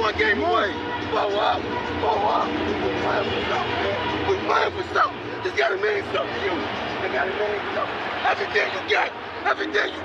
one game away. Blow up. We're playing for something, man. We're playing for something. It's gotta mean something to you. It gotta mean something. Everything you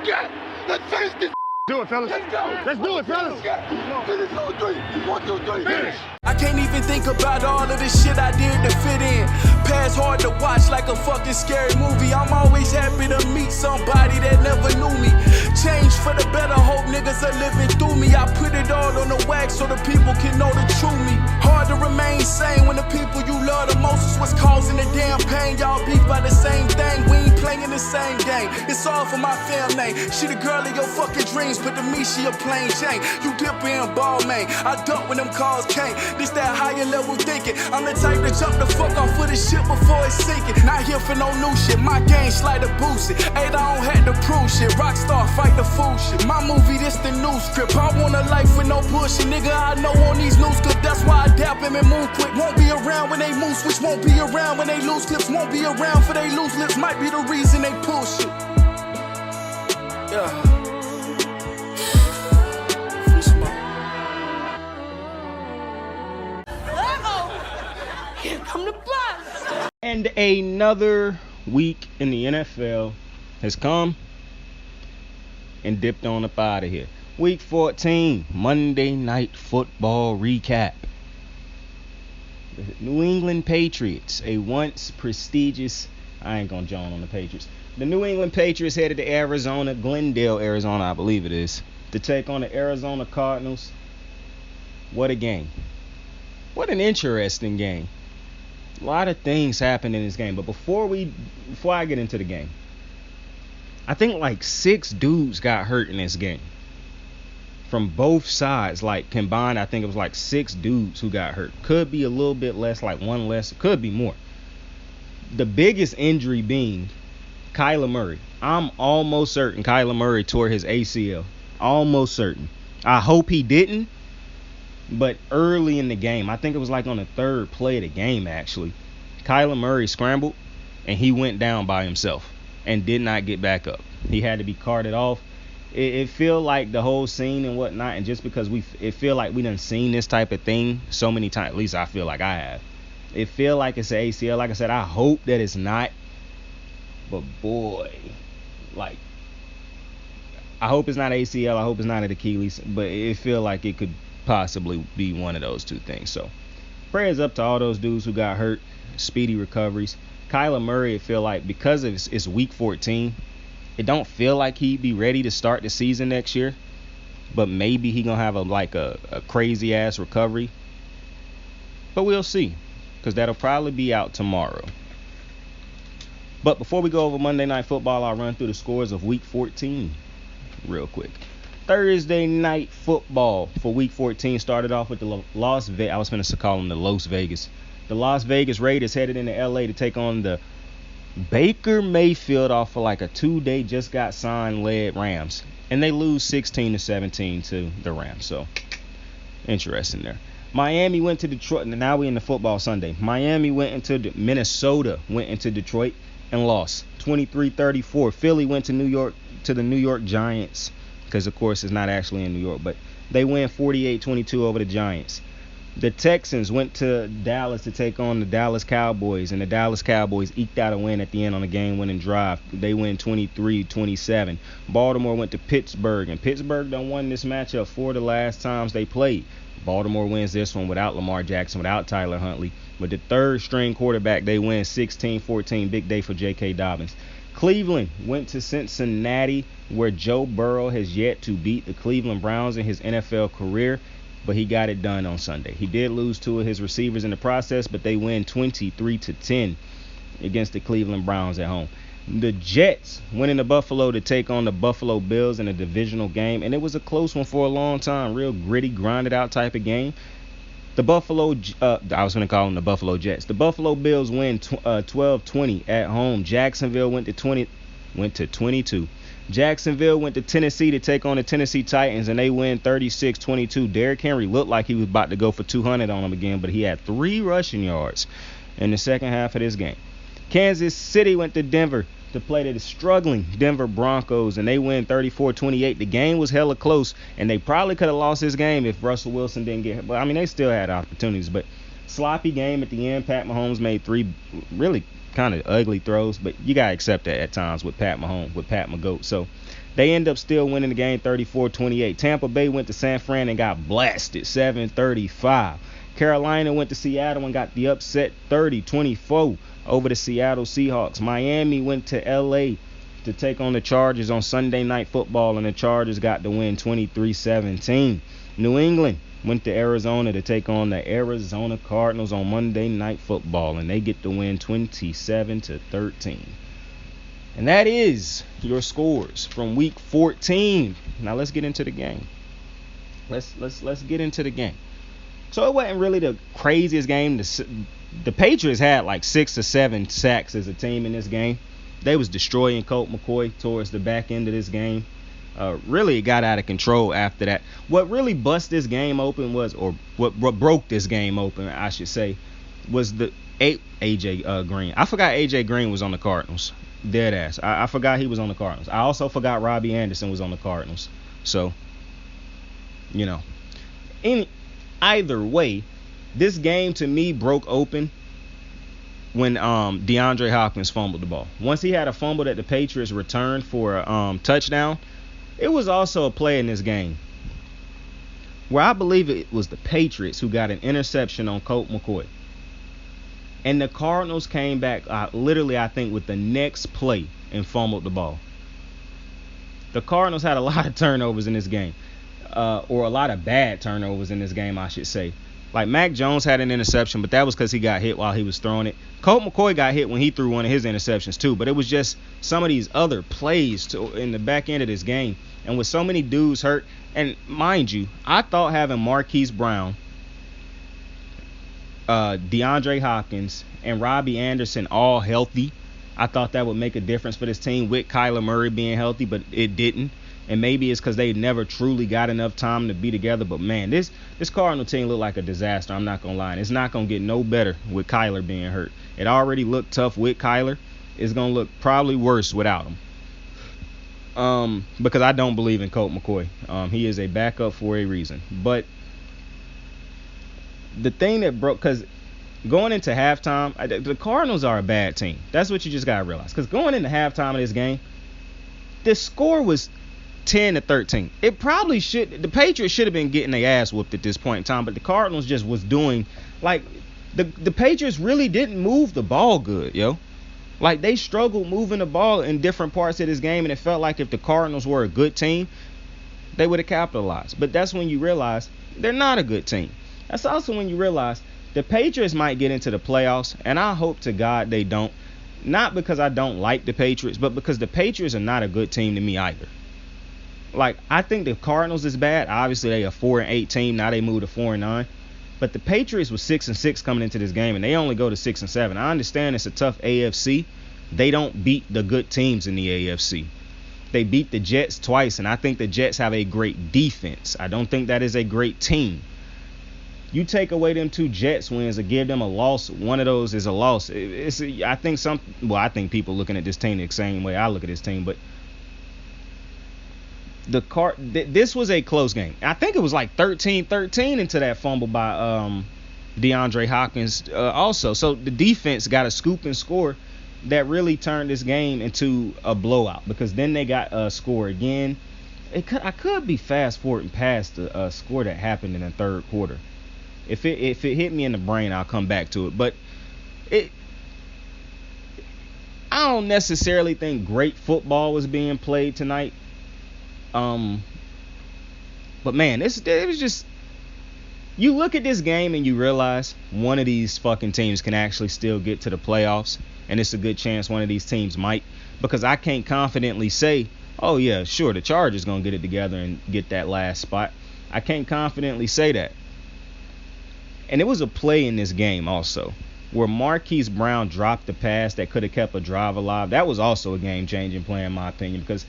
got. Let's finish this. Do it, fellas. Let's go. Let's do it, fellas. Finish 2-3. 1, 2, 3. Finish. I can't even think about all of the shit I did to fit in. Past hard to watch like a fucking scary movie. I'm always happy to meet somebody that never knew me. Change for the better, hope niggas are living through me. I put it all on the wax so the people can know the true me. Hard to remain sane when the people you love the most is what's causing the damn pain. Y'all beef by the same thing, we ain't playing the same game. It's all for my family. She the girl of your fucking dreams, but to me she a plain Jane. You dipper and ball man, I dump when them calls came. This that higher level thinking. I'm the type to jump the fuck off of the shit before it's sinking. Not here for no new shit, my game slider boosted. Ain't I don't have to prove shit. Rockstar fight the fool shit. My movie, this the new script. I want a life with no bullshit, nigga. I know on these news clips. That's why I dap him and move quick. Won't be around when they move switch. Won't be around when they lose clips. Won't be around for they lose lips. Might be the reason they pull shit. Yeah. Here come the bus. And another week in the NFL has come and dipped on up out of here. Week 14, Monday Night Football recap. The New England Patriots, a once prestigious, I ain't gonna join on the Patriots. The New England Patriots headed to Arizona, Glendale, Arizona, I believe it is, to take on the Arizona Cardinals. What a game. What an interesting game. A lot of things happened in this game, but before I get into the game, I think like 6 dudes got hurt in this game. From both sides, like combined, I think it was like 6 dudes who got hurt. Could be a little bit less, like 1 less, could be more. The biggest injury being Kyler Murray. I'm almost certain Kyler Murray tore his ACL. Almost certain. I hope he didn't. But early in the game, I think it was like on the 3rd play of the game actually, Kyler Murray scrambled and he went down by himself and did not get back up. He had to be carted off. It feel like the whole scene and whatnot, and just because it feel like we done seen this type of thing so many times, at least I feel like I have. It feel like it's an ACL. Like I said, I hope that it's not. But boy, like, I hope it's not ACL. I hope it's not an Achilles. But it feel like it could possibly be one of those two things. So prayers up to all those dudes who got hurt. Speedy recoveries. Kyler Murray, it feel like because of it's week 14, it don't feel like he'd be ready to start the season next year. But maybe he gonna have a crazy ass recovery. But we'll see, because that'll probably be out tomorrow. But before we go over Monday Night Football, I'll run through the scores of week 14 real quick. Thursday Night Football for week 14 started off with the Las Vegas. The Las Vegas Raiders headed into LA to take on the Baker Mayfield off for like a 2-day just got signed led Rams. And they lose 16-17 to the Rams. So interesting there. Miami went to Detroit. Now we in the football Sunday. Miami went into Minnesota, went into Detroit and lost 23-34. Philly went to New York, to the New York Giants, because of course it's not actually in New York, but they win 48-22 over the Giants. The Texans went to Dallas to take on the Dallas Cowboys, and the Dallas Cowboys eked out a win at the end on a game-winning drive. They win 23-27. Baltimore went to Pittsburgh, and Pittsburgh done won this matchup 4 the last times they played. Baltimore wins this one without Lamar Jackson, without Tyler Huntley. With the 3rd-string quarterback, they win 16-14. Big day for J.K. Dobbins. Cleveland went to Cincinnati, where Joe Burrow has yet to beat the Cleveland Browns in his NFL career, but he got it done on Sunday. He did lose 2 of his receivers in the process, but they win 23-10 against the Cleveland Browns at home. The Jets went into Buffalo to take on the Buffalo Bills in a divisional game, and it was a close one for a long time. Real gritty, grinded out type of game. The Buffalo, I was going to call them the Buffalo Jets. The Buffalo Bills win 12-20 at home. Jacksonville went to 22. Jacksonville went to Tennessee to take on the Tennessee Titans, and they win 36-22. Derrick Henry looked like he was about to go for 200 on them again, but he had 3 rushing yards in the second half of this game. Kansas City went to Denver to play the struggling Denver Broncos, and they win 34-28. The game was hella close, and they probably could have lost this game if Russell Wilson didn't get hit. But I mean, they still had opportunities, but sloppy game at the end. Pat Mahomes made 3 really kind of ugly throws, but you gotta accept that at times with Pat Mahomes, with Pat McGoat. So they end up still winning the game 34-28. Tampa Bay went to San Fran and got blasted 7-35. Carolina went to Seattle and got the upset 30-24 over the Seattle Seahawks. Miami went to LA to take on the Chargers on Sunday Night Football, and the Chargers got the win 23-17. New England went to Arizona to take on the Arizona Cardinals on Monday Night Football, and they get the win 27-13. And that is your scores from week 14. Now let's get into the game. Let's get into the game. So it wasn't really the craziest game. The Patriots had like 6 or 7 sacks as a team in this game. They was destroying Colt McCoy towards the back end of this game. Really, it got out of control after that. What really bust this game open was, or what broke this game open, I should say, was the AJ Green. I forgot AJ Green was on the Cardinals. Dead ass. I forgot he was on the Cardinals. I also forgot Robbie Anderson was on the Cardinals. So, you know, either way, this game to me broke open when DeAndre Hopkins fumbled the ball. Once he had a fumble that the Patriots returned for a touchdown, it was also a play in this game where I believe it was the Patriots who got an interception on Colt McCoy. And the Cardinals came back literally, I think, with the next play and fumbled the ball. The Cardinals had a lot of turnovers in this game. Or a lot of bad turnovers in this game, I should say. Like, Mac Jones had an interception, but that was because he got hit while he was throwing it. Colt McCoy got hit when he threw one of his interceptions too, but it was just some of these other plays in the back end of this game. And with so many dudes hurt, and mind you, I thought having Marquise Brown, DeAndre Hopkins, and Robbie Anderson all healthy, I thought that would make a difference for this team with Kyler Murray being healthy, but it didn't. And maybe it's because they never truly got enough time to be together. But, man, this Cardinal team looked like a disaster. I'm not going to lie. And it's not going to get no better with Kyler being hurt. It already looked tough with Kyler. It's going to look probably worse without him. Because I don't believe in Colt McCoy. He is a backup for a reason. But the thing that broke, because going into halftime, the Cardinals are a bad team. That's what you just got to realize. Because going into halftime of this game, the score was 10-13. It probably should. The Patriots should have been getting their ass whooped at this point in time, but the Cardinals just was doing like the Patriots really didn't move the ball good, yo. Like, they struggled moving the ball in different parts of this game, and it felt like if the Cardinals were a good team, they would have capitalized. But that's when you realize they're not a good team. That's also when you realize the Patriots might get into the playoffs, and I hope to God they don't. Not because I don't like the Patriots, but because the Patriots are not a good team to me either. Like, I think the Cardinals is bad. Obviously, they a 4-8 team. Now they moved to 4-9. But the Patriots was 6-6 coming into this game, and they only go to 6-7. I understand it's a tough AFC. They don't beat the good teams in the AFC. They beat the Jets twice, and I think the Jets have a great defense. I don't think that is a great team. You take away them 2 Jets wins or give them a loss, one of those is a loss. I think people looking at this team the same way I look at this team, but this was a close game. I think it was like 13-13 into that fumble by DeAndre Hopkins also. So the defense got a scoop and score that really turned this game into a blowout, because then they got a score again. I could be fast forwarding past the score that happened in the third quarter. If it hit me in the brain, I'll come back to it. But I don't necessarily think great football was being played tonight. But man, it was just, you look at this game and you realize one of these fucking teams can actually still get to the playoffs, and it's a good chance one of these teams might, because I can't confidently say, oh yeah, sure, the Chargers gonna get it together and get that last spot. I can't confidently say that. And it was a play in this game also where Marquise Brown dropped the pass that could have kept a drive alive. That was also a game-changing play in my opinion, because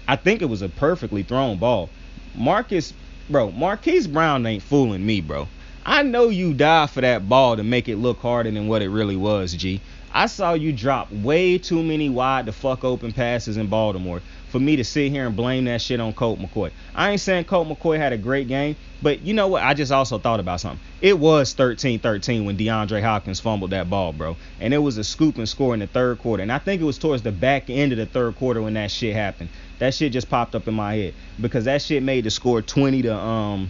I think it was a perfectly thrown ball. Marquise Brown ain't fooling me, bro. I know you died for that ball to make it look harder than what it really was, G. I saw you drop way too many wide the fuck open passes in Baltimore for me to sit here and blame that shit on Colt McCoy. I ain't saying Colt McCoy had a great game, but you know what? I just also thought about something. It was 13-13 when DeAndre Hopkins fumbled that ball, bro. And it was a scoop and score in the third quarter. And I think it was towards the back end of the third quarter when that shit happened. That shit just popped up in my head because that shit made the score 20-13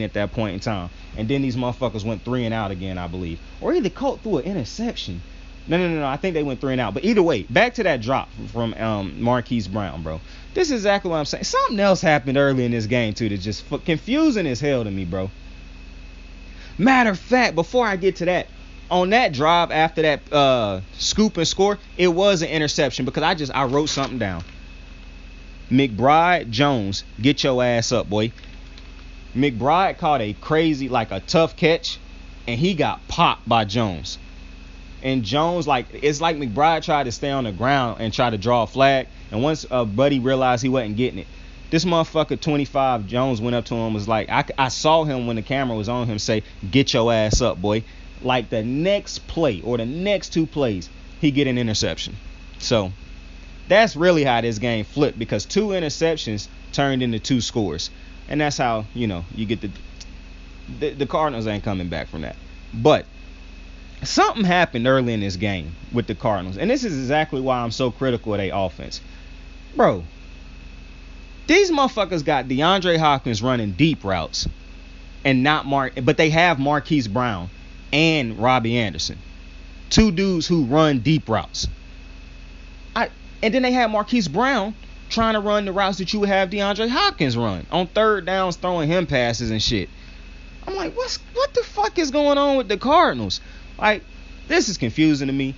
at that point in time. And then these motherfuckers went 3 and out again, I believe. Or either Colt threw an interception. No. I think they went 3 and out. But either way, back to that drop from Marquise Brown, bro. This is exactly what I'm saying. Something else happened early in this game, too, that's just confusing as hell to me, bro. Matter of fact, before I get to that, on that drive after that scoop and score, it was an interception because I wrote something down. McBride Jones, get your ass up, boy. McBride caught a crazy, like a tough catch, and he got popped by Jones. And Jones, it's like McBride tried to stay on the ground and try to draw a flag. And once Buddy realized he wasn't getting it, this motherfucker 25 Jones went up to him, was like, I saw him when the camera was on him say, get your ass up, boy. Like the next play or the next 2 plays, he get an interception. So that's really how this game flipped because 2 interceptions turned into 2 scores. And that's how, you get the Cardinals ain't coming back from that. But something happened early in this game with the Cardinals. And this is exactly why I'm so critical of their offense. Bro, these motherfuckers got DeAndre Hopkins running deep routes and but they have Marquise Brown and Robbie Anderson. 2 dudes who run deep routes. And then they have Marquise Brown trying to run the routes that you would have DeAndre Hopkins run on third downs, throwing him passes and shit. I'm like, what the fuck is going on with the Cardinals? Like, this is confusing to me.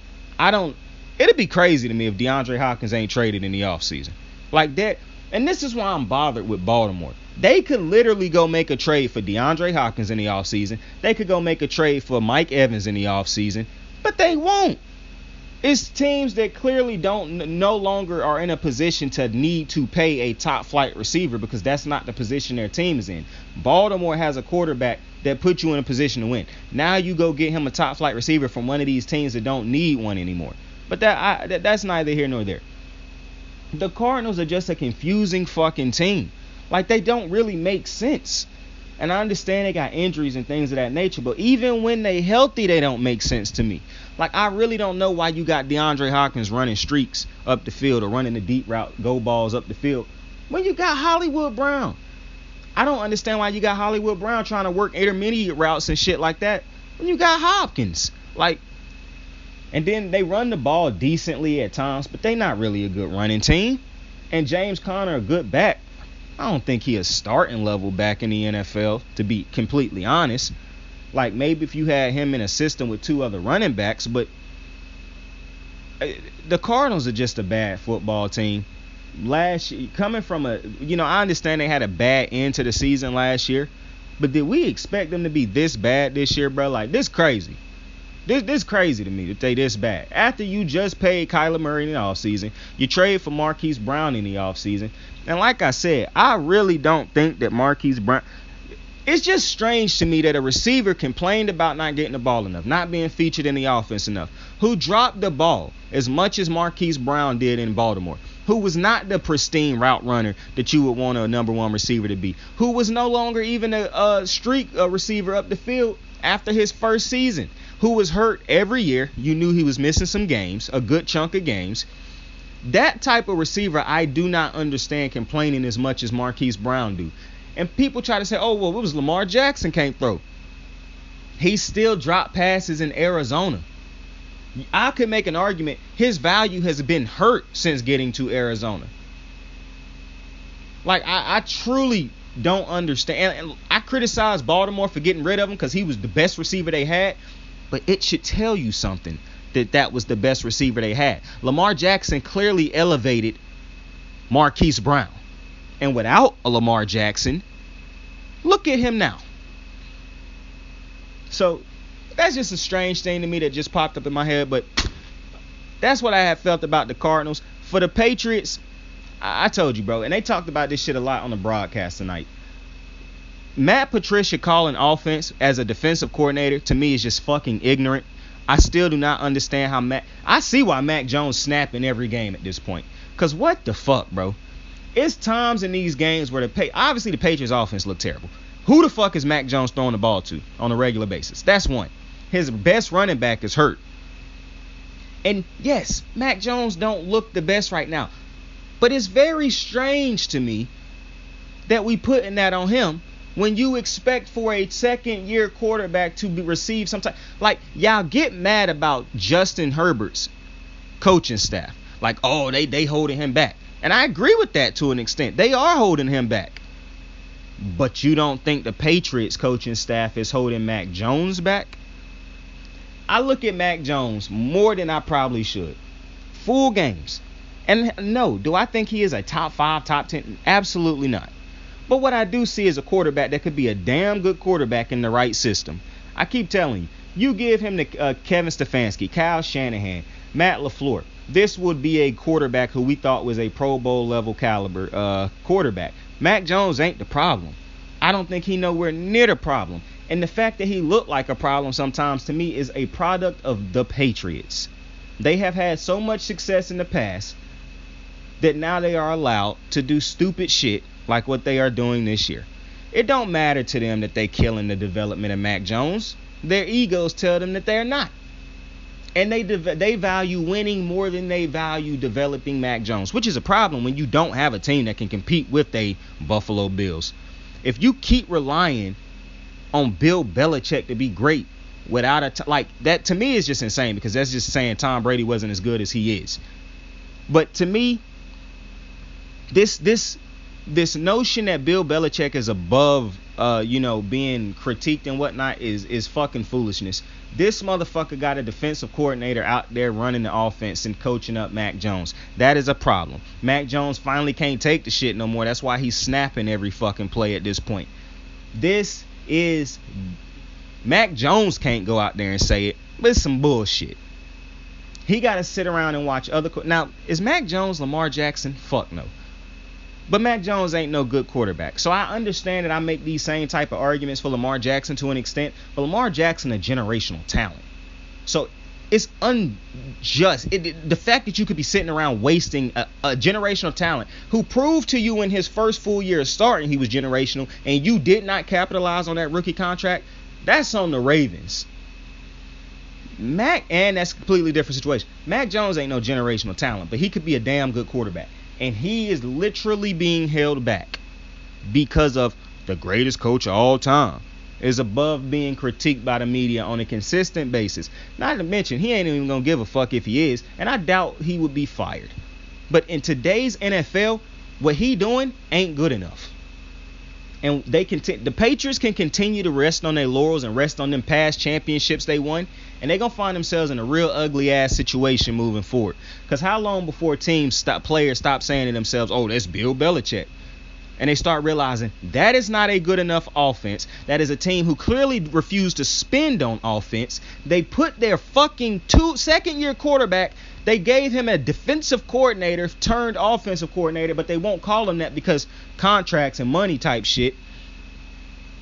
It'd be crazy to me if DeAndre Hopkins ain't traded in the offseason. Like that. And this is why I'm bothered with Baltimore. They could literally go make a trade for DeAndre Hopkins in the offseason. They could go make a trade for Mike Evans in the offseason. But they won't. It's teams that clearly no longer are in a position to need to pay a top flight receiver because that's not the position their team is in. Baltimore has a quarterback that puts you in a position to win. Now you go get him a top flight receiver from one of these teams that don't need one anymore. But that's neither here nor there. The Cardinals are just a confusing fucking team. Like, they don't really make sense. And I understand they got injuries and things of that nature, but even when they healthy, they don't make sense to me. Like, I really don't know why you got DeAndre Hopkins running streaks up the field or running the deep route, go balls up the field, when you got Hollywood Brown. I don't understand why you got Hollywood Brown trying to work intermediate routes and shit like that when you got Hopkins. Like, and then they run the ball decently at times, but they not really a good running team. And James Conner, a good back. I don't think he a starting level back in the NFL, to be completely honest. Like, maybe if you had him in a system with 2 other running backs, but the Cardinals are just a bad football team. Last year, coming from I understand they had a bad end to the season last year, but did we expect them to be this bad this year, bro? Like, this crazy. This crazy to me that they this bad. After you just paid Kyler Murray in the offseason, you trade for Marquise Brown in the offseason. And like I said, I really don't think that Marquise Brown... It's just strange to me that a receiver complained about not getting the ball enough, not being featured in the offense enough, who dropped the ball as much as Marquise Brown did in Baltimore, who was not the pristine route runner that you would want a number 1 receiver to be, who was no longer even a streak receiver up the field after his first season, who was hurt every year. You knew he was missing some games, a good chunk of games. That type of receiver, I do not understand complaining as much as Marquise Brown do. And people try to say, oh, well, it was Lamar Jackson can't throw. He still dropped passes in Arizona. I could make an argument his value has been hurt since getting to Arizona. Like, I truly don't understand. And I criticize Baltimore for getting rid of him because he was the best receiver they had. But it should tell you something that was the best receiver they had. Lamar Jackson clearly elevated Marquise Brown. And without a Lamar Jackson, look at him now. So that's just a strange thing to me that just popped up in my head. But that's what I have felt about the Cardinals. For the Patriots, I told you, bro. And they talked about this shit a lot on the broadcast tonight. Matt Patricia calling offense as a defensive coordinator, to me, is just fucking ignorant. I still do not understand how I see why Mac Jones snapping every game at this point. Because what the fuck, bro? It's times in these games where obviously the Patriots offense look terrible. Who the fuck is Mac Jones throwing the ball to on a regular basis? That's one. His best running back is hurt. And yes, Mac Jones don't look the best right now. But it's very strange to me that we putting that on him when you expect for a second-year quarterback to receive some type. Like, y'all get mad about Justin Herbert's coaching staff. Like, oh, they holding him back. And I agree with that to an extent. They are holding him back. But you don't think the Patriots coaching staff is holding Mac Jones back? I look at Mac Jones more than I probably should. Full games. And no, do I think he is a top 5, top 10? Absolutely not. But what I do see is a quarterback that could be a damn good quarterback in the right system. I keep telling you give him to Kevin Stefanski, Kyle Shanahan, Matt LaFleur. This would be a quarterback who we thought was a Pro Bowl level caliber quarterback. Mac Jones ain't the problem. I don't think he nowhere near the problem. And the fact that he looked like a problem sometimes to me is a product of the Patriots. They have had so much success in the past that now they are allowed to do stupid shit like what they are doing this year. It don't matter to them that they killing the development of Mac Jones. Their egos tell them that they're not. And they value winning more than they value developing Mac Jones, which is a problem when you don't have a team that can compete with the Buffalo Bills. If you keep relying on Bill Belichick to be great without like that, to me is just insane, because that's just saying Tom Brady wasn't as good as he is. But to me, this notion that Bill Belichick is above being critiqued and whatnot is fucking foolishness. This motherfucker got a defensive coordinator out there running the offense and coaching up Mac Jones. That is a problem. Mac Jones finally can't take the shit no more. That's why he's snapping every fucking play at this point. Mac Jones can't go out there and say it, but it's some bullshit. He got to sit around and watch other. Now, is Mac Jones Lamar Jackson? Fuck no. But Mac Jones ain't no good quarterback. So I understand that I make these same type of arguments for Lamar Jackson to an extent. But Lamar Jackson a generational talent. So it's unjust. The fact that you could be sitting around wasting a generational talent who proved to you in his first full year of starting he was generational, and you did not capitalize on that rookie contract, that's on the Ravens. And that's a completely different situation. Mac Jones ain't no generational talent, but he could be a damn good quarterback. And he is literally being held back because of the greatest coach of all time is above being critiqued by the media on a consistent basis. Not to mention, he ain't even going to give a fuck if he is. And I doubt he would be fired. But in today's NFL, what he doing ain't good enough. And the Patriots can continue to rest on their laurels and rest on them past championships they won, and they're going to find themselves in a real ugly ass situation moving forward. Because how long before players stop saying to themselves, oh, that's Bill Belichick? And they start realizing that is not a good enough offense. That is a team who clearly refused to spend on offense. They put their fucking second-year quarterback, they gave him a defensive coordinator turned offensive coordinator, but they won't call him that because contracts and money type shit.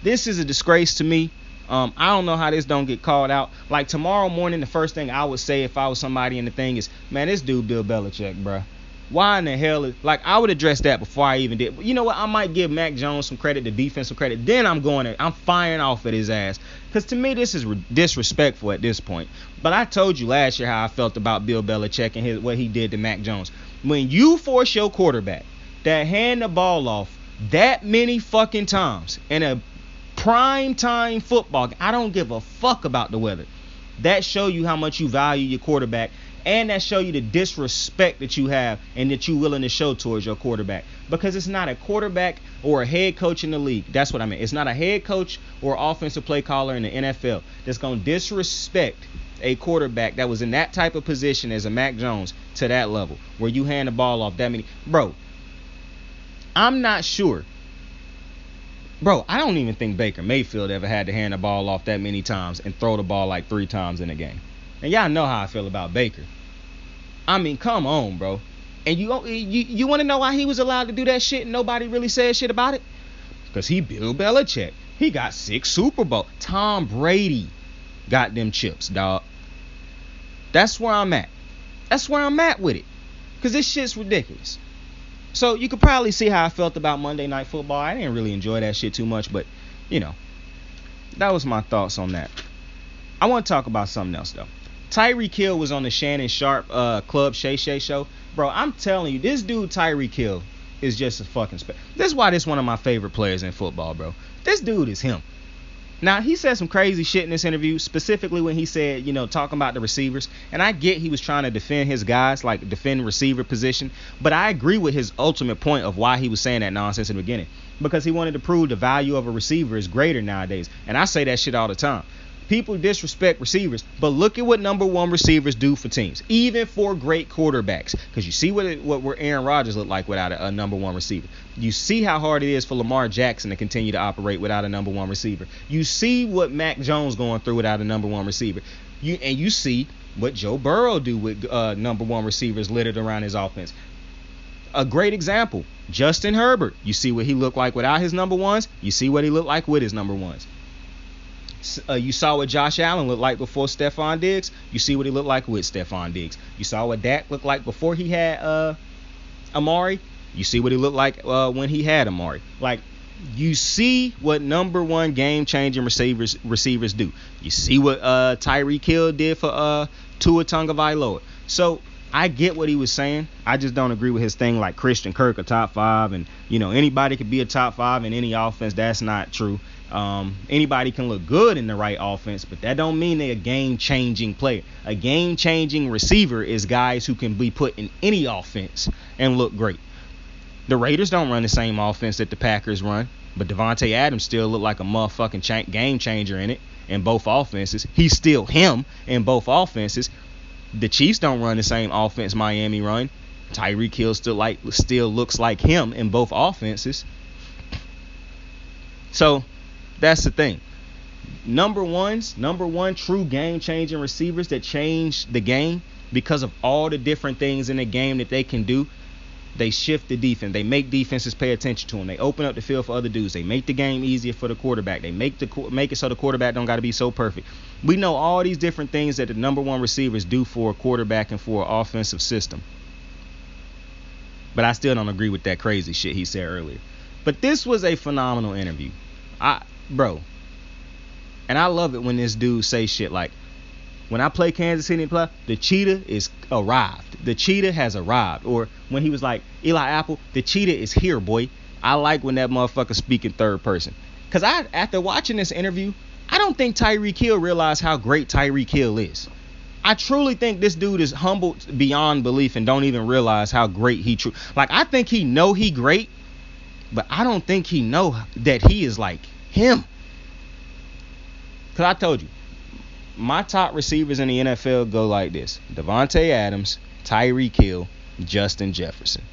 This is a disgrace to me. I don't know how this don't get called out. Like tomorrow morning, the first thing I would say if I was somebody in the thing is, man, this dude Bill Belichick, bruh. Why in the hell I would address that before I even did. But you know what? I might give Mac Jones some credit, the defensive credit. Then I'm firing off at his ass. Because to me, this is disrespectful at this point. But I told you last year how I felt about Bill Belichick and what he did to Mac Jones. When you force your quarterback to hand the ball off that many fucking times in a prime time football game, I don't give a fuck about the weather. That show you how much you value your quarterback. And that show you the disrespect that you have and that you're willing to show towards your quarterback. Because it's not a quarterback or a head coach in the league. That's what I mean. It's not a head coach or offensive play caller in the NFL that's going to disrespect a quarterback that was in that type of position as a Mac Jones to that level where you hand the ball off that many. Bro, I'm not sure. Bro, I don't even think Baker Mayfield ever had to hand the ball off that many times and throw the ball like 3 times in a game. And y'all know how I feel about Baker. I mean, come on, bro. And you want to know why he was allowed to do that shit and nobody really said shit about it? Because he Bill Belichick. He got 6 Super Bowls. Tom Brady got them chips, dog. That's where I'm at. That's where I'm at with it. Because this shit's ridiculous. So you could probably see how I felt about Monday Night Football. I didn't really enjoy that shit too much, but, you know, that was my thoughts on that. I want to talk about something else, though. Tyreek Hill was on the Shannon Sharp Club Shay Shay show. Bro, I'm telling you, this dude Tyreek Hill is just a fucking this is why this is one of my favorite players in football, bro. This dude is him. Now, he said some crazy shit in this interview, specifically when he said, you know, talking about the receivers. And I get he was trying to defend his guys, like defend receiver position. But I agree with his ultimate point of why he was saying that nonsense in the beginning. Because he wanted to prove the value of a receiver is greater nowadays. And I say that shit all the time. People disrespect receivers, but look at what number one receivers do for teams, even for great quarterbacks. Because you see what Aaron Rodgers looked like without a number one receiver. You see how hard it is for Lamar Jackson to continue to operate without a number one receiver. You see what Mac Jones going through without a number one receiver. You see what Joe Burrow do with number one receivers littered around his offense. A great example, Justin Herbert. You see what he looked like without his number ones. You see what he looked like with his number ones. You saw what Josh Allen looked like before Stephon Diggs. You see what he looked like with Stephon Diggs. You saw what Dak looked like before he had Amari. You see what he looked like when he had Amari. Like, you see what number one game-changing receivers do. You see what Tyreek Hill did for Tua Tagovailoa. So I get what he was saying. I just don't agree with his thing like Christian Kirk a top 5 and, you know, anybody could be a top 5 in any offense. That's not true. Anybody can look good in the right offense, but that don't mean they're a game-changing player. A game-changing receiver is guys who can be put in any offense and look great. The Raiders don't run the same offense that the Packers run, but Devontae Adams still look like a motherfucking game changer in it in both offenses. He's still him in both offenses. The Chiefs don't run the same offense Miami run. Tyreek Hill still looks like him in both offenses. So that's the thing. Number one true game-changing receivers that change the game because of all the different things in the game that they can do. They shift the defense. They make defenses pay attention to them. They open up the field for other dudes. They make the game easier for the quarterback. They make it so the quarterback don't got to be so perfect. We know all these different things that the number one receivers do for a quarterback and for an offensive system. But I still don't agree with that crazy shit he said earlier. But this was a phenomenal interview. Bro. And I love it when this dude say shit like, when I play Kansas City in the playoffs, the cheetah is arrived. The cheetah has arrived. Or when he was like, Eli Apple, the cheetah is here, boy. I like when that motherfucker speak in third person. Because after watching this interview, I don't think Tyreek Hill realized how great Tyreek Hill is. I truly think this dude is humbled beyond belief and don't even realize how great he like, I think he know he great, but I don't think he know that he is like him. Because I told you, my top receivers in the NFL go like this: Devontae Adams, Tyreek Hill, Justin Jefferson.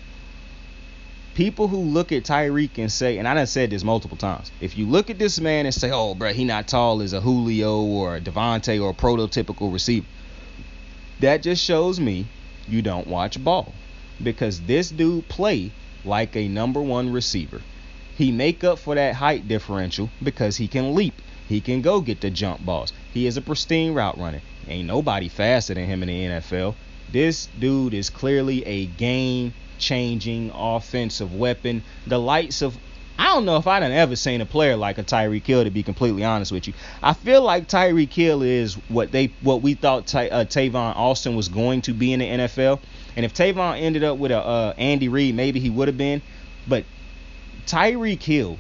People who look at Tyreek and say, and I done said this multiple times, if you look at this man and say, oh, bro, he not tall as a Julio or a Devontae or a prototypical receiver, that just shows me you don't watch ball. Because this dude play like a number one receiver. He make up for that height differential because he can leap. He can go get the jump balls. He is a pristine route runner. Ain't nobody faster than him in the NFL. This dude is clearly a game-changing offensive weapon. The likes of, I don't know if I done ever seen a player like a Tyreek Hill, to be completely honest with you. I feel like Tyreek Hill is what we thought Tavon Austin was going to be in the NFL. And if Tavon ended up with a Andy Reid, maybe he would have been. But Tyreek Hill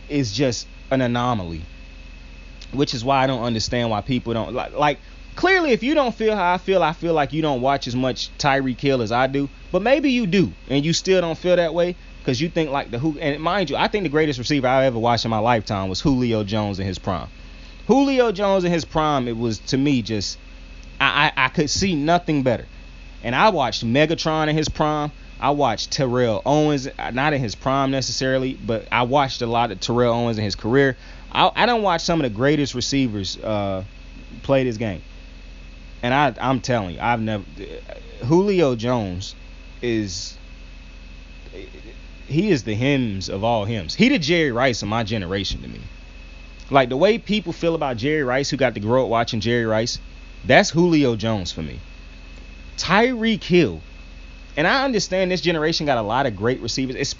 is just an anomaly, which is why I don't understand why people don't like clearly, if you don't feel how I feel like you don't watch as much Tyreek Hill as I do. But maybe you do and you still don't feel that way because you think like and mind you, I think the greatest receiver I ever watched in my lifetime was Julio Jones in his prime. Julio Jones in his prime, it was, to me, just I could see nothing better. And I watched Megatron in his prime. I watched Terrell Owens, not in his prime necessarily, but I watched a lot of Terrell Owens in his career. I don't watch some of the greatest receivers play this game. And I'm telling you, Julio Jones he is the hymns of all hymns. He the Jerry Rice of my generation to me. Like the way people feel about Jerry Rice, who got to grow up watching Jerry Rice, That's Julio Jones for me. Tyreek Hill. And I understand this generation got a lot of great receivers.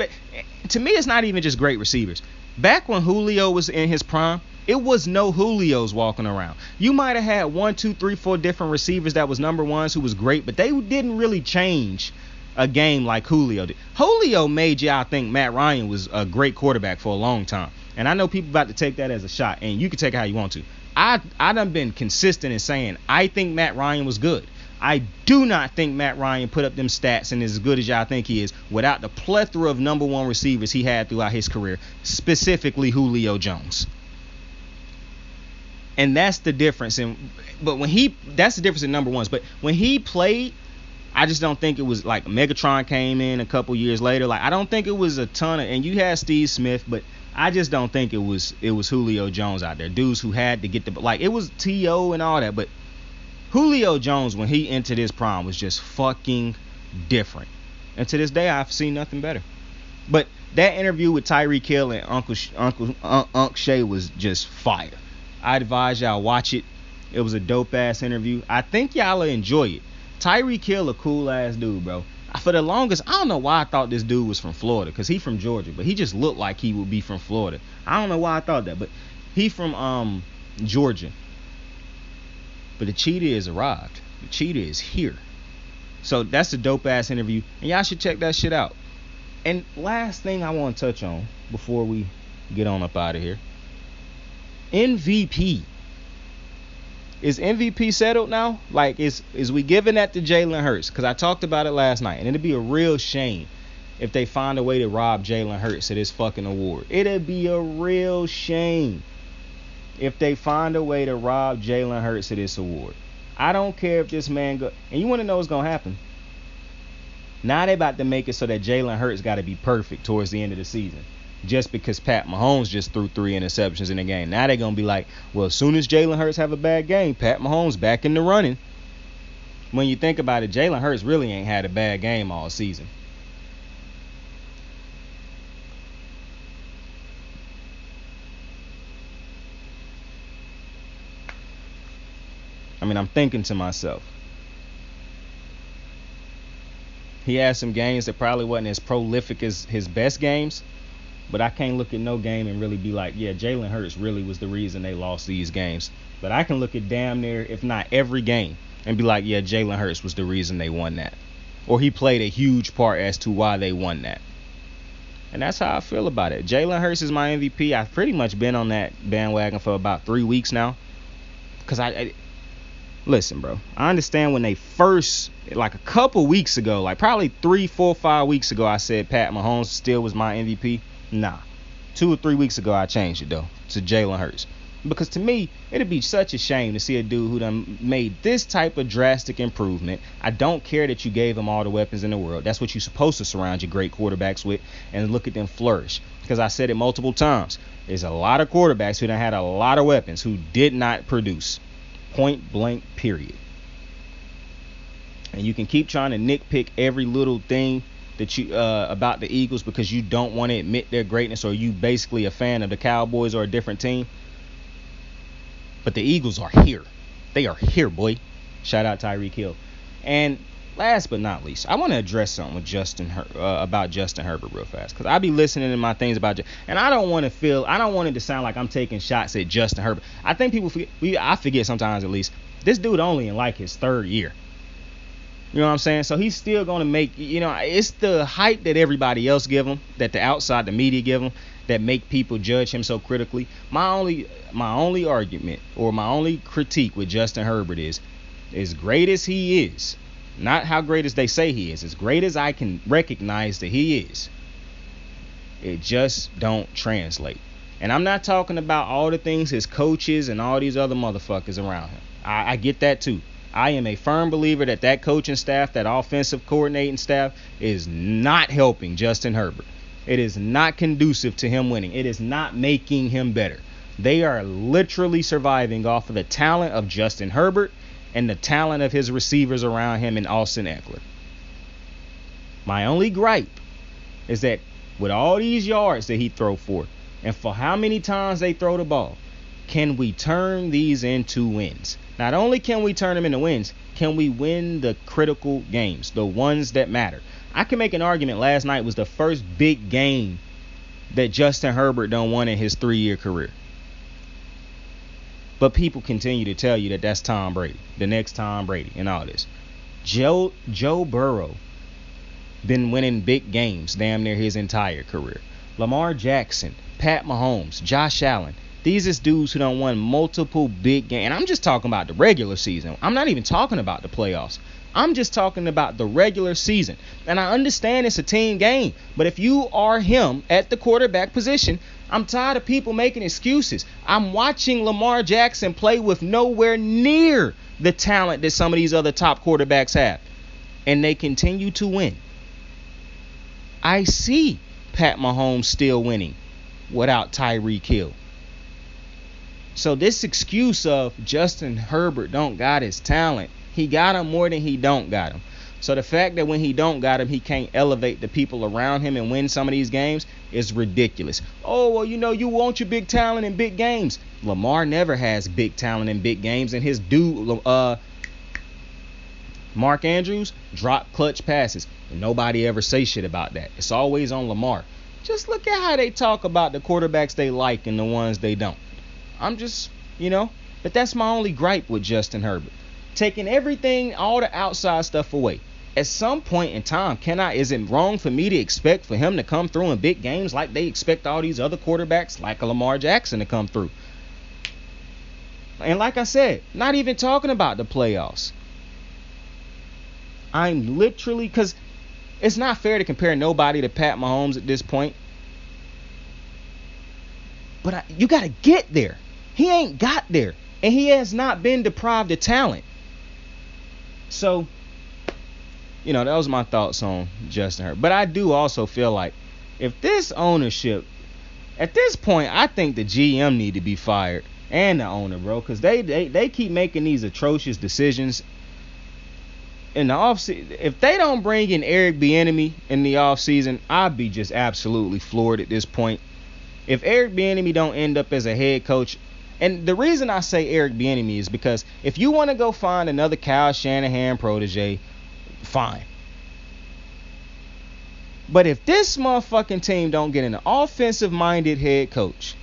To me, it's not even just great receivers. Back when Julio was in his prime, it was no Julios walking around. You might have had 1, 2, 3, 4 different receivers that was number ones who was great, but they didn't really change a game like Julio did. Julio made y'all think Matt Ryan was a great quarterback for a long time. And I know people about to take that as a shot, and you can take it how you want to. I done been consistent in saying I think Matt Ryan was good. I do not think Matt Ryan put up them stats and is as good as y'all think he is without the plethora of number one receivers he had throughout his career, specifically Julio Jones. And that's the difference. That's the difference in number ones. But when he played, I just don't think it was like Megatron came in a couple years later. Like, I don't think it was a ton of, and you had Steve Smith, but I just don't think it was Julio Jones out there. Dudes who had to get the, like, it was T.O. and all that, but Julio Jones, when he entered his prime, was just fucking different. And to this day, I've seen nothing better. But that interview with Tyreek Hill and Uncle Shay was just fire. I'd advise y'all watch it. It was a dope-ass interview. I think y'all will enjoy it. Tyreek Hill a cool-ass dude, bro. For the longest, I don't know why I thought this dude was from Florida, because he from Georgia, but he just looked like he would be from Florida. I don't know why I thought that, but he from Georgia. But the cheetah has arrived. The cheetah is here. So that's a dope-ass interview, and y'all should check that shit out. And last thing I want to touch on before we get on up out of here. MVP. Is MVP settled now? Like, is we giving that to Jalen Hurts? Because I talked about it last night, and it'd be a real shame if they find a way to rob Jalen Hurts of this fucking award. It'd be a real shame if they find a way to rob Jalen Hurts of this award. I don't care if this man go. And you want to know what's gonna happen? Now they about to make it so that Jalen Hurts got to be perfect towards the end of the season, just because Pat Mahomes just threw 3 interceptions in the game. Now they're going to be like, well, as soon as Jalen Hurts have a bad game, Pat Mahomes back in the running. When you think about it, Jalen Hurts really ain't had a bad game all season. I mean, I'm thinking to myself, he had some games that probably wasn't as prolific as his best games. But I can't look at no game and really be like, yeah, Jalen Hurts really was the reason they lost these games. But I can look at damn near, if not every game, and be like, yeah, Jalen Hurts was the reason they won that. Or he played a huge part as to why they won that. And that's how I feel about it. Jalen Hurts is my MVP. I've pretty much been on that bandwagon for about 3 weeks now. Because listen, bro, I understand when they first, like a couple weeks ago, like probably 3, 4, 5 weeks ago, I said Pat Mahomes still was my MVP. Nah. 2 or 3 weeks ago, I changed it, though, to Jalen Hurts. Because to me, it'd be such a shame to see a dude who done made this type of drastic improvement. I don't care that you gave him all the weapons in the world. That's what you're supposed to surround your great quarterbacks with, and look at them flourish. Because I said it multiple times. There's a lot of quarterbacks who done had a lot of weapons who did not produce. Point blank, period. And you can keep trying to nitpick every little thing that you about the Eagles because you don't want to admit their greatness, or you basically a fan of the Cowboys or a different team. But the Eagles are here. They are here, boy. Shout out Tyreek Hill. And last but not least, I want to address something with about Justin Herbert real fast, because I be listening to my things about and I don't want it to sound like I'm taking shots at Justin Herbert. I think people forget, I forget sometimes at least, this dude only in like his 3rd year. You know what I'm saying? So he's still going to make, it's the hype that everybody else give him, that the outside, the media give him, that make people judge him so critically. My only argument, or my only critique with Justin Herbert is, as great as he is, not how great as they say he is, as great as I can recognize that he is, it just don't translate. And I'm not talking about all the things his coaches and all these other motherfuckers around him. I get that too. I am a firm believer that coaching staff, that offensive coordinating staff, is not helping Justin Herbert. It is not conducive to him winning. It is not making him better. They are literally surviving off of the talent of Justin Herbert and the talent of his receivers around him in Austin Eckler. My only gripe is that with all these yards that he throw for, and for how many times they throw the ball, can we turn these into wins? Not only can we turn them into wins, can we win the critical games, the ones that matter? I can make an argument last night was the first big game that Justin Herbert done won in his 3-year career. But people continue to tell you that that's Tom Brady, the next Tom Brady, and all this. Joe Burrow been winning big games damn near his entire career. Lamar Jackson, Pat Mahomes, Josh Allen. These is dudes who done won multiple big games. And I'm just talking about the regular season. I'm not even talking about the playoffs. I'm just talking about the regular season. And I understand it's a team game. But if you are him at the quarterback position, I'm tired of people making excuses. I'm watching Lamar Jackson play with nowhere near the talent that some of these other top quarterbacks have. And they continue to win. I see Pat Mahomes still winning without Tyreek Hill. So this excuse of Justin Herbert don't got his talent, he got him more than he don't got him. So the fact that when he don't got him, he can't elevate the people around him and win some of these games is ridiculous. Oh, well, you want your big talent in big games. Lamar never has big talent in big games, and his dude, Mark Andrews, drop clutch passes. And nobody ever say shit about that. It's always on Lamar. Just look at how they talk about the quarterbacks they like and the ones they don't. I'm just, but that's my only gripe with Justin Herbert. Taking everything, all the outside stuff away. At some point in time, is it wrong for me to expect for him to come through in big games like they expect all these other quarterbacks like a Lamar Jackson to come through? And like I said, not even talking about the playoffs. I'm literally, because it's not fair to compare nobody to Pat Mahomes at this point. But you got to get there. He ain't got there. And he has not been deprived of talent. So, that was my thoughts on Justin Herbert. But I do also feel like if this ownership, at this point, I think the GM need to be fired and the owner, bro. Because they keep making these atrocious decisions in the offseason. If they don't bring in Eric Bieniemy in the offseason, I'd be just absolutely floored at this point. If Eric Bieniemy don't end up as a head coach, and the reason I say Eric Bieniemy is because if you want to go find another Kyle Shanahan protege, fine. But if this motherfucking team don't get an offensive-minded head coach,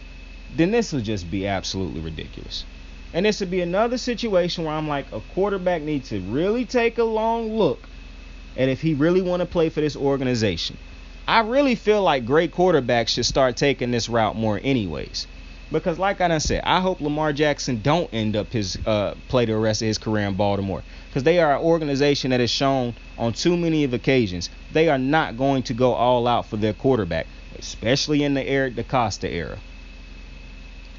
then this will just be absolutely ridiculous. And this would be another situation where I'm like, a quarterback needs to really take a long look at if he really want to play for this organization. I really feel like great quarterbacks should start taking this route more anyways. Because like I done said, I hope Lamar Jackson don't end up play the rest of his career in Baltimore. Because they are an organization that has shown on too many of occasions they are not going to go all out for their quarterback, especially in the Eric DeCosta era.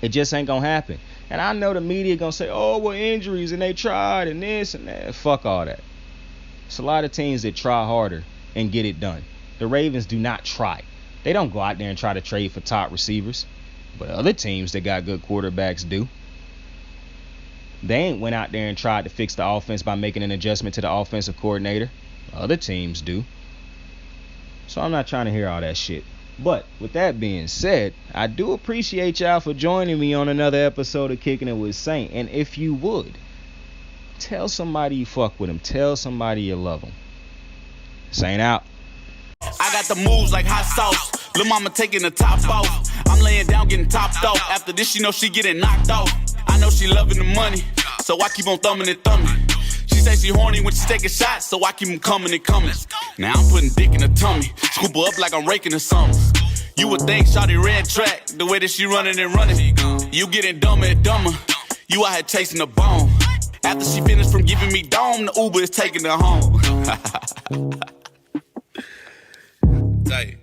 It just ain't going to happen. And I know the media going to say, oh, well, injuries and they tried and this and that. Fuck all that. It's a lot of teams that try harder and get it done. The Ravens do not try. They don't go out there and try to trade for top receivers. But other teams that got good quarterbacks do. They ain't went out there and tried to fix the offense by making an adjustment to the offensive coordinator. Other teams do. So I'm not trying to hear all that shit. But with that being said, I do appreciate y'all for joining me on another episode of Kicking It with Saint. And if you would, tell somebody you fuck with them. Tell somebody you love them. Saint out. I got the moves like hot sauce. Lil' mama taking the top off. I'm laying down getting topped off. After this, she getting knocked off. I know she loving the money, so I keep on thumbing and thumbing. She say she horny when she taking shots, so I keep them coming and coming. Now I'm putting dick in her tummy, scoop her up like I'm raking her something. You would think shawty red track, the way that she running and running. You getting dumber and dumber, you out here chasing the bone. After she finished from giving me dome, the Uber is taking her home. Tight.